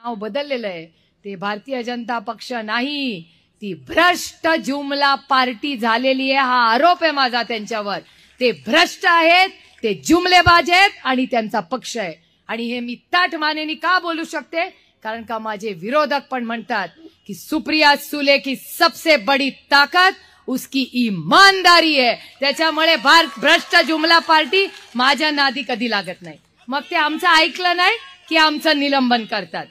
नाव बदललेलं आहे, ते भारतीय जनता पक्ष नाही, ती भ्रष्ट जुमला पार्टी झालेली आहे. हा आरोप आहे माझा त्यांच्यावर. ते भ्रष्ट आहेत, ते जुमलेबाज आहेत आणि त्यांचा पक्ष आहे. आणि हे मी ताठ मानेनी का बोलू शकते, कारण का माझे विरोधक पण म्हणतात की सुप्रिया सुले की सबसे बड़ी ताकत उसकी ईमानदारी है. त्याच्यामुळे भ्रष्ट जुमला पार्टी माझ्या नादी कधी लागत नाही. मग ते आमचं ऐकलं नाही की आमचं निलंबन करतात.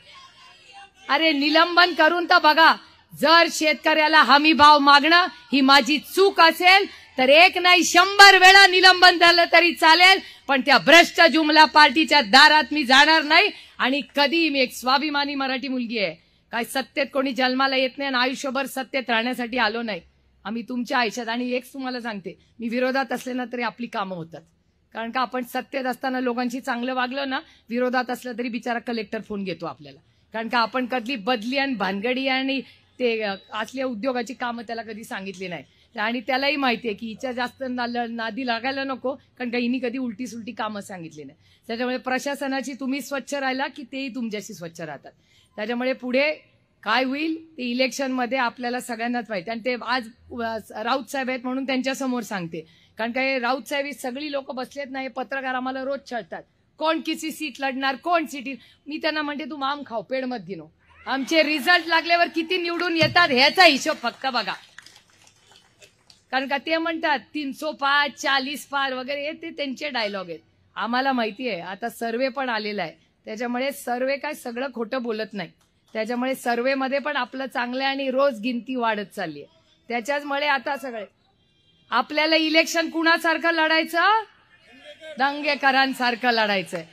अरे निलंबन करून तर बघा, जर शेतकऱ्याला हमी भाव मागणं ही माझी चूक असेल तर 1 नाही 100 वेळा निलंबन झालं तरी चालेल, पण त्या भ्रष्ट जुमला पार्टीच्या दारात मी जाणार नाही. आणि कधी मी एक स्वाभिमानी मराठी मुलगी आहे, काय सत्तेत कोणी जन्माला येत नाही आणि आयुष्यभर सत्तेत राहण्यासाठी आलो नाही. आम्ही तुमच्या आयुष्यात, आणि एक तुम्हाला सांगते, मी विरोधात असले ना तरी आपली कामं होतात. कारण का आपण सत्तेत असताना लोकांशी चांगलं वागलं ना, विरोधात असलं तरी बिचारा कलेक्टर फोन घेतो आपल्याला. कारण का आपण कधी बदली आणि भानगडी आणि ते असल्या उद्योगाची कामं त्याला कधी सांगितली नाही. आणि त्यालाही माहिती आहे की हिच्या जास्त नादी लागायला नको, कारण का हिनी कधी उलटी सुलटी कामं सांगितली नाही. त्याच्यामुळे प्रशासनाची तुम्ही स्वच्छ राहिला की तेही तुमच्याशी स्वच्छ राहतात. त्याच्यामुळे पुढे काय होईल ते इलेक्शनमध्ये आपल्याला सगळ्यांनाच माहिती. आणि ते आज राऊत साहेब आहेत म्हणून त्यांच्यासमोर सांगते, कारण का हे राऊत साहेब सगळी लोक बसलेत नाही, पत्रकार आम्हाला रोज छळतात, कोण किसी सीट लढणार, कोण सीट. मी त्यांना म्हणते तू आम खाऊ, पेड मत घेणो. आमचे रिझल्ट लागल्यावर किती निवडून येतात ह्याचा हिशोब फक्त बघा. कारण का ते म्हणतात 300 पार 40 पार वगैरे, ते त्यांचे डायलॉग आहेत. आम्हाला माहिती आहे आता सर्वे पण आलेला आहे. त्याच्यामुळे सर्वे काय सगळं खोटं बोलत नाही. त्याच्यामुळे सर्वेमध्ये पण आपलं चांगलं आहे आणि रोज गिनती वाढत चालली आहे. त्याच्यामुळे आता सगळे आपल्याला इलेक्शन कुणासारखं लढायचं, दंगेकरांसारखं लढायचंय.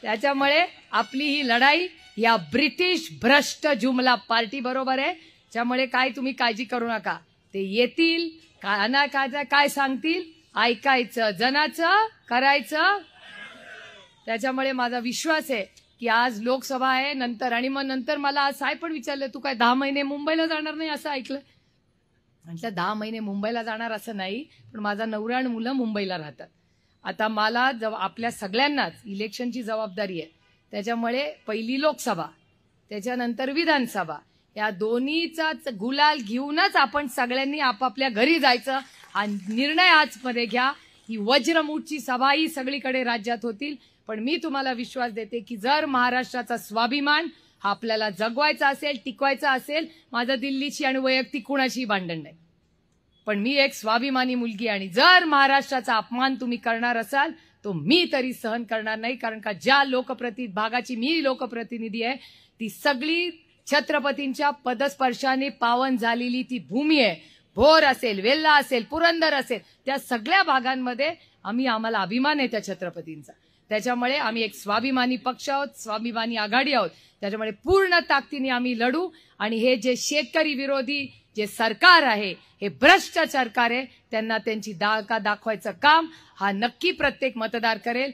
त्याच्यामुळे आपली ही लढाई या ब्रिटिश भ्रष्ट जुमला पार्टी बरोबर आहे. त्यामुळे काय तुम्ही काळजी करू नका, ते येतील, काय सांगतील ऐकायचं, जनाचं करायचं. त्याच्यामुळे माझा विश्वास आहे की आज लोकसभा आहे नंतर, आणि मग नंतर मला आज साहेब पण विचारलं तू काय 10 महिने मुंबईला जाणार नाही असं ऐकलं. म्हटलं 10 महिने मुंबईला जाणार असं नाही, पण माझा नवरा आणि मुलं मुंबईला राहतात. आता मला आपल्या सगळ्यांनाच इलेक्शनची जबाबदारी आहे. त्याच्यामुळे पहिली लोकसभा, त्याच्यानंतर विधानसभा, या दोन्हीचाच गुलाल घेऊनच आपण सगळ्यांनी आपापल्या घरी जायचं. हा निर्णय आजमध्ये घ्या. ही वज्रमूठची सभा ही सगळीकडे राज्यात होतील. पण मी तुम्हाला विश्वास देते की जर महाराष्ट्राचा स्वाभिमान हा आपल्याला जगवायचा असेल, टिकवायचा असेल, माझं दिल्लीची आणि वैयक्तिक कुणाशी भांडण नाही, पण मी एक स्वाभिमानी मुलगी, आणि जर महाराष्ट्राचा अपमान तुम्ही करणार असाल तो मी तरी सहन करणार नाही. कारण का ज्या भागाची मी लोकप्रतिनिधी आहे ती सगळी छत्रपतींच्या पदस्पर्शाने पावन झालेली ती भूमी आहे. भोर असेल, वेल्हा असेल, पुरंदर असेल, त्या सगळ्या भागांमध्ये आम्हाला अभिमान आहे त्या छत्रपतींचा. त्याच्यामुळे आम्ही एक स्वाभिमानी पक्ष आहोत, स्वाभिमानी आघाडी आहोत. त्याच्यामुळे पूर्ण ताकदीने आम्ही लढू. आणि हे जे शेतकरी विरोधी जे सरकार आहे, हे भ्रष्ट सरकार आहे, त्यांना त्यांची दाखवायचं काम हा नक्की प्रत्येक मतदार करेल.